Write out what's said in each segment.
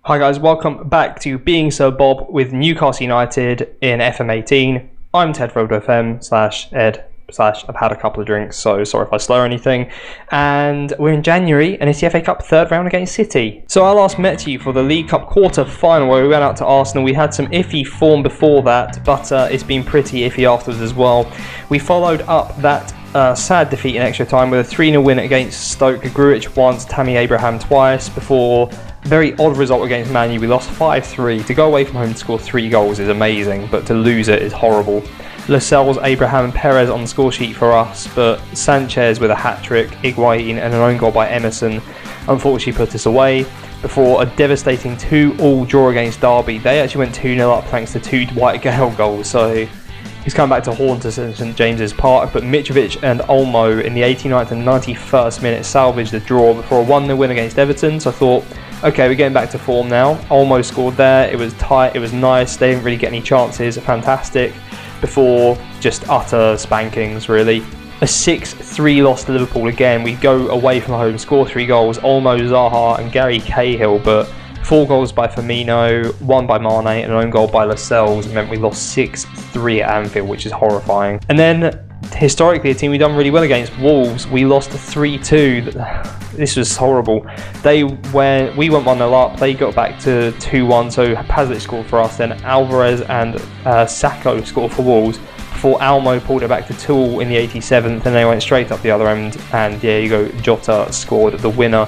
Hi guys, welcome back to Being Sir Bob with Newcastle United in FM18. I'm TedRedwood FM/Ed/ I've had a couple of drinks, so sorry if I slur anything. And we're in January, and it's the FA Cup third round against City. So I last met you for the League Cup quarter final where we went out to Arsenal. We had some iffy form before that, but it's been pretty iffy afterwards as well. We followed up that sad defeat in extra time with a 3-0 win against Stoke. Grujic once, Tammy Abraham twice, before a very odd result against Man U. We lost 5-3. To go away from home and score 3 goals is amazing, but to lose it is horrible. Lascelles, Abraham and Perez on the score sheet for us, but Sanchez with a hat-trick, Higuain and an own goal by Emerson unfortunately put us away before a devastating 2-2 draw against Derby. They actually went 2-0 up thanks to 2 Dwight Gale goals, so he's come back to haunt us in St James's Park. But Mitrovic and Olmo in the 89th and 91st minute salvaged the draw before a 1-0 win against Everton. So I thought, okay, we're getting back to form now. Olmo scored there, it was tight, it was nice, they didn't really get any chances, fantastic, before just utter spankings really. A 6-3 loss to Liverpool again. We go away from home, score 3 goals, Olmo, Zaha and Gary Cahill, but 4 goals by Firmino, 1 by Mane and an own goal by Lascelles meant we lost 6-3 at Anfield, which is horrifying. And then historically a team we've done really well against, Wolves, we lost 3-2. This was horrible. We went 1-0 up, they got back to 2-1, so Paslic scored for us, then Alvarez and Sacco scored for Wolves before Almo pulled it back to 2 in the 87th, and they went straight up the other end, and there you go, Jota scored the winner.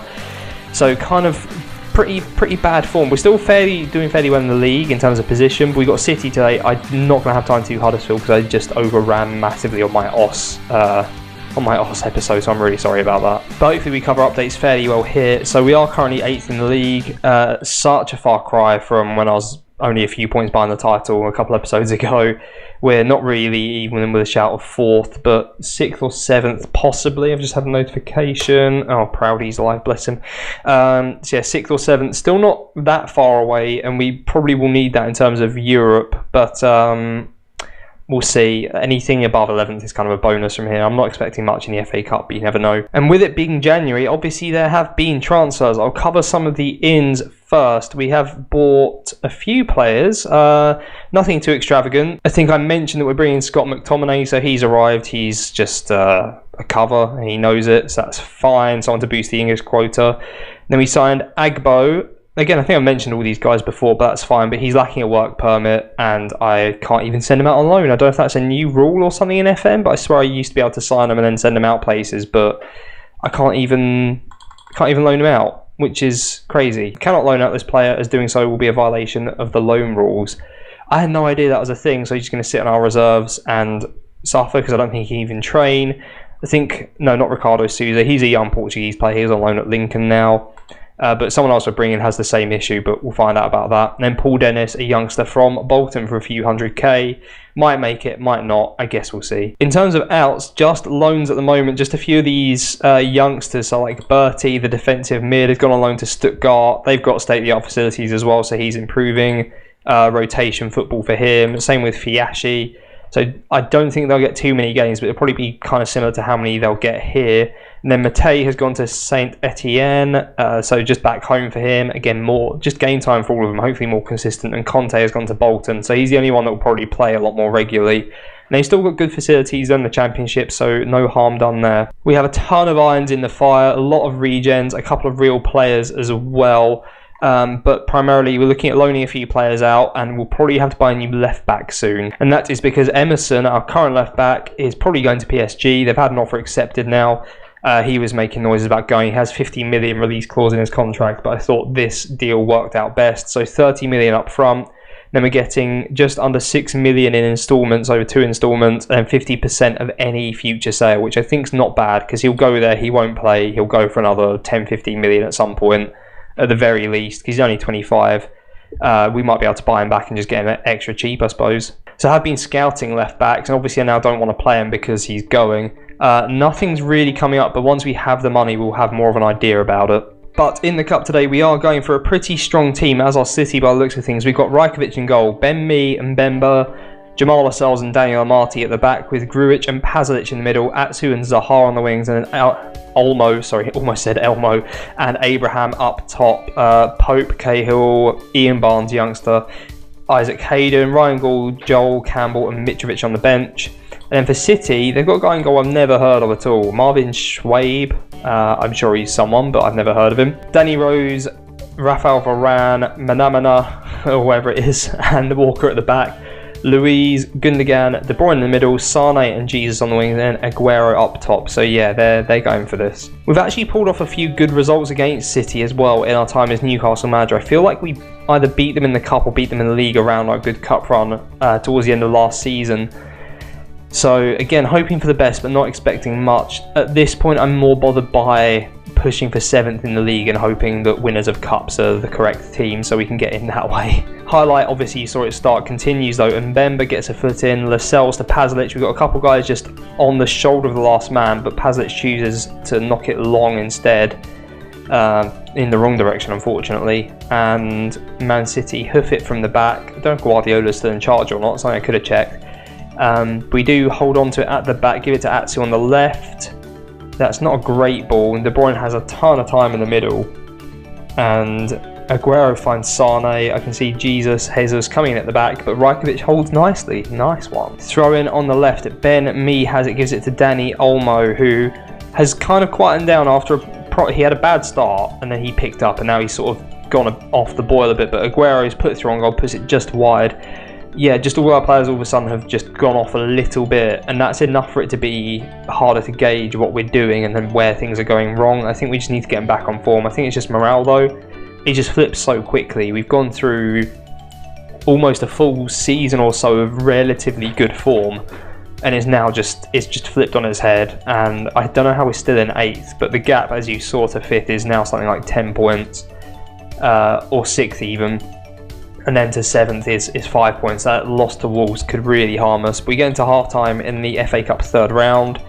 So kind of pretty bad form. We're still doing fairly well in the league in terms of position, but we got City today. I'm not going to have time to do Huddersfield because I just overran massively on my OS episode, so I'm really sorry about that. But hopefully we cover updates fairly well here. So we are currently 8th in the league. Such a far cry from when I was only a few points behind the title a couple episodes ago. We're not really even with a shout of 4th, but 6th or 7th possibly. I've just had a notification. Oh, Proudy's live, bless him. So yeah, 6th or 7th, still not that far away, and we probably will need that in terms of Europe, but we'll see. Anything above 11th is kind of a bonus from here. I'm not expecting much in the FA Cup, but you never know. And with it being January, obviously there have been transfers. I'll cover some of the ins first. We have bought a few players, nothing too extravagant. I think I mentioned that we're bringing Scott McTominay, so he's arrived. He's just a cover, and he knows it, so that's fine. Someone to boost the English quota. Then we signed Agbo. Again, I think I mentioned all these guys before, but that's fine. But he's lacking a work permit, and I can't even send him out on loan. I don't know if that's a new rule or something in FM, but I swear I used to be able to sign him and then send him out places, but I can't even loan him out, which is crazy. Cannot loan out this player, as doing so will be a violation of the loan rules. I had no idea that was a thing, so he's just going to sit on our reserves and suffer because I don't think he can even train. No, not Ricardo Souza. He's a young Portuguese player. He's on loan at Lincoln now. But someone else we're bringing has the same issue, but we'll find out about that. And then Paul Dennis, a youngster from Bolton for a few $100K. Might make it, might not. I guess we'll see. In terms of outs, just loans at the moment. Just a few of these youngsters, so like Bertie, the defensive mid, has gone on loan to Stuttgart. They've got state-of-the-art facilities as well, so he's improving. Rotation football for him. Same with Fiashi. So I don't think they'll get too many games, but it'll probably be kind of similar to how many they'll get here. And then Matei has gone to Saint Etienne, so just back home for him. Again, more just game time for all of them, hopefully more consistent. And Conte has gone to Bolton, so he's the only one that will probably play a lot more regularly. And they've still got good facilities in the Championship, so no harm done there. We have a ton of irons in the fire, a lot of regens, a couple of real players as well. But primarily we're looking at loaning a few players out, and we'll probably have to buy a new left back soon. And that is because Emerson, our current left back, is probably going to PSG. They've had an offer accepted now. He was making noises about going. He has 50 million release clause in his contract, but I thought this deal worked out best. So 30 million up front. Then we're getting just under 6 million in instalments over 2 instalments, and 50% of any future sale, which I think is not bad because he'll go there, he won't play, he'll go for another 10-15 million at some point at the very least, because he's only 25. We might be able to buy him back and just get him extra cheap, I suppose. So I have been scouting left backs, and obviously I now don't want to play him because he's going. Nothing's really coming up, but once we have the money, we'll have more of an idea about it. But in the cup today, we are going for a pretty strong team as our City by the looks of things. We've got Rajkovic in goal, Ben Mee and Bemba, Jamal Lascelles and Daniel Amati at the back, with Grujic and Pasalic in the middle, Atsu and Zahar on the wings, and Elmo, and Abraham up top, Pope, Cahill, Ian Barnes, youngster, Isaac Hayden, Ryan Gould, Joel Campbell and Mitrovic on the bench. And then for City, they've got a guy in goal I've never heard of at all, Marvin Schwabe. I'm sure he's someone, but I've never heard of him. Danny Rose, Rafael Varane, Manamana, or whatever it is, and Walker at the back. Luiz, Gundogan, De Bruyne in the middle, Sane and Jesus on the wings, and Aguero up top. So yeah, they're going for this. We've actually pulled off a few good results against City as well in our time as Newcastle manager. I feel like we either beat them in the cup or beat them in the league around our good cup run towards the end of last season. So again, hoping for the best but not expecting much. At this point, I'm more bothered by pushing for 7th in the league and hoping that winners of cups are the correct team so we can get in that way. Highlight, obviously you saw it start, continues though, and Mbemba gets a foot in, Lascelles to Pasalic. We've got a couple guys just on the shoulder of the last man, but Pasalic chooses to knock it long instead, in the wrong direction unfortunately, and Man City hoof it from the back. I don't know if Guardiola's still in charge or not, something I could have checked. We do hold on to it at the back, give it to Atsu on the left. That's not a great ball, and De Bruyne has a ton of time in the middle, and Aguero finds Sane. I can see Jesus coming in at the back, but Rajkovic holds nicely. Nice one. Throw in on the left. Ben Mee has it, gives it to Danny Olmo, who has kind of quietened down after he had a bad start, and then he picked up, and now he's sort of gone off the boil a bit, but Aguero's put through on goal, puts it just wide. Yeah, just all our players all of a sudden have just gone off a little bit, and that's enough for it to be harder to gauge what we're doing and then where things are going wrong. I think we just need to get him back on form. I think it's just morale though. It just flips so quickly. We've gone through almost a full season or so of relatively good form, and it's just flipped on its head. And I don't know how we're still in 8th, but the gap, as you saw, to 5th is now something like 10 points, or 6th even. And then to 7th is 5 points. That loss to Wolves could really harm us. We get into half-time in the FA Cup 3rd round,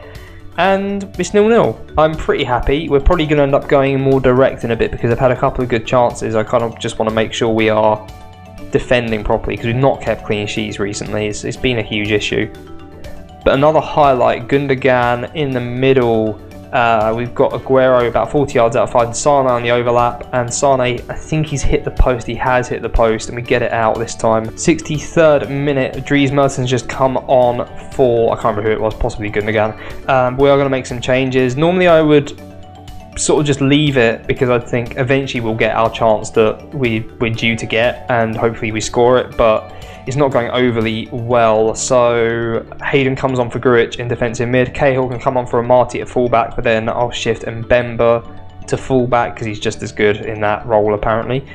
and it's 0-0. I'm pretty happy. We're probably going to end up going more direct in a bit because I've had a couple of good chances. I kind of just want to make sure we are defending properly because we've not kept clean sheets recently. It's been a huge issue. But another highlight, Gundogan in the middle. We've got Aguero about 40 yards out of 5, and Sane on the overlap, and Sane, I think he's hit the post. He has hit the post, and we get it out this time. 63rd minute, Dries Mertens just come on for, I can't remember who it was, possibly Gundogan. We are going to make some changes. Normally I would sort of just leave it because I think eventually we'll get our chance that we're due to get, and hopefully we score it, but it's not going overly well. So Hayden comes on for Grujic in defensive mid. Cahill can come on for Amati at fullback, but then I'll shift Mbemba to fullback because he's just as good in that role apparently.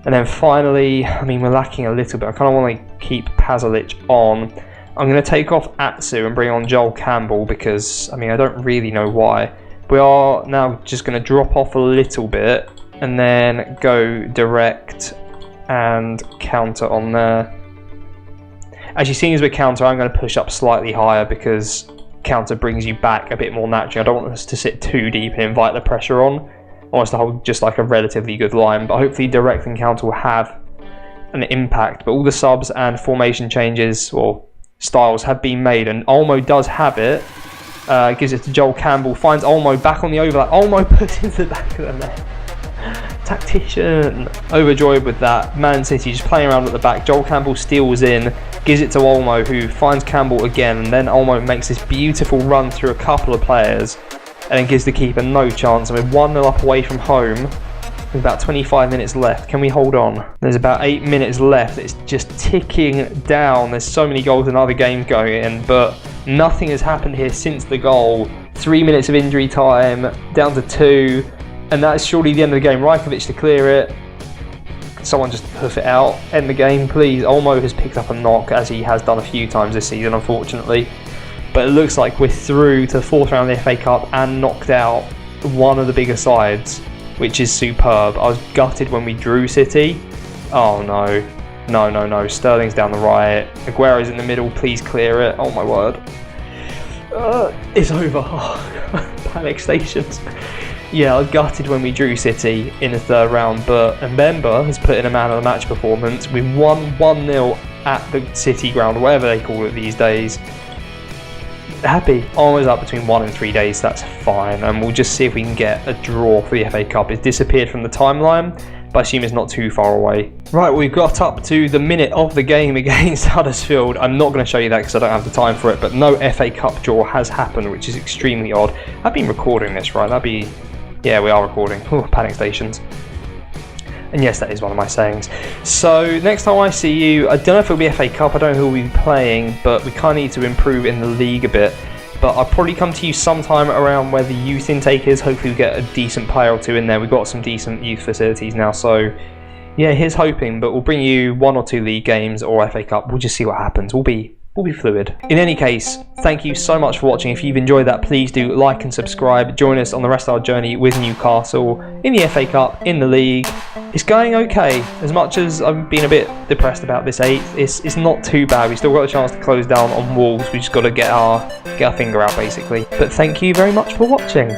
And then finally, I mean, we're lacking a little bit. I kind of want to keep Pasalic on. I'm going to take off Atsu and bring on Joel Campbell because, I mean, I don't really know why. We are now just going to drop off a little bit and then go direct and counter on there. As you've seen as we counter, I'm going to push up slightly higher because counter brings you back a bit more naturally. I don't want us to sit too deep and invite the pressure on. I want us to hold just like a relatively good line, but hopefully direct and counter will have an impact. But all the subs and formation changes or styles have been made, and Olmo does have it. Gives it to Joel Campbell, finds Olmo back on the overlap. Olmo puts into the back of the net. Tactician. Overjoyed with that. Man City just playing around at the back. Joel Campbell steals in, gives it to Olmo, who finds Campbell again, and then Olmo makes this beautiful run through a couple of players and then gives the keeper no chance. And we're 1-0 up away from home with about 25 minutes left. Can we hold on? There's about 8 minutes left. It's just ticking down. There's so many goals in other games going in, but nothing has happened here since the goal. 3 minutes of injury time, down to 2. And that's surely the end of the game. Rajkovic to clear it. Someone just hoof it out. End the game, please. Olmo has picked up a knock, as he has done a few times this season, unfortunately. But it looks like we're through to the 4th round of the FA Cup and knocked out one of the bigger sides, which is superb. I was gutted when we drew City. Oh no. No. Sterling's down the right. Aguero's in the middle. Please clear it. Oh my word. It's over. Oh, panic stations. Yeah, I was gutted when we drew City in the third round, but Mbemba has put in a man of the match performance. We won 1-0 at the City ground, whatever they call it these days. Happy. Always up between 1 and 3 days, that's fine. And we'll just see if we can get a draw for the FA Cup. It's disappeared from the timeline, but I assume it's not too far away. Right, we've got up to the minute of the game against Huddersfield. I'm not going to show you that because I don't have the time for it, but no FA Cup draw has happened, which is extremely odd. I've been recording this, right? Yeah, we are recording. Ooh, panic stations. And yes, that is one of my sayings. So, next time I see you, I don't know if it'll be FA Cup, I don't know who we'll be playing, but we kind of need to improve in the league a bit. But I'll probably come to you sometime around where the youth intake is. Hopefully we get a decent player or two in there. We've got some decent youth facilities now, so yeah, here's hoping. But we'll bring you 1 or 2 league games or FA Cup. We'll just see what happens. We'll be fluid. In any case, thank you so much for watching. If you've enjoyed that, please do like and subscribe. Join us on the rest of our journey with Newcastle in the FA Cup, in the league. It's going okay. As much as I've been a bit depressed about this 8th, it's not too bad. We've still got a chance to close down on Wolves. We just got to get our finger out, basically. But thank you very much for watching.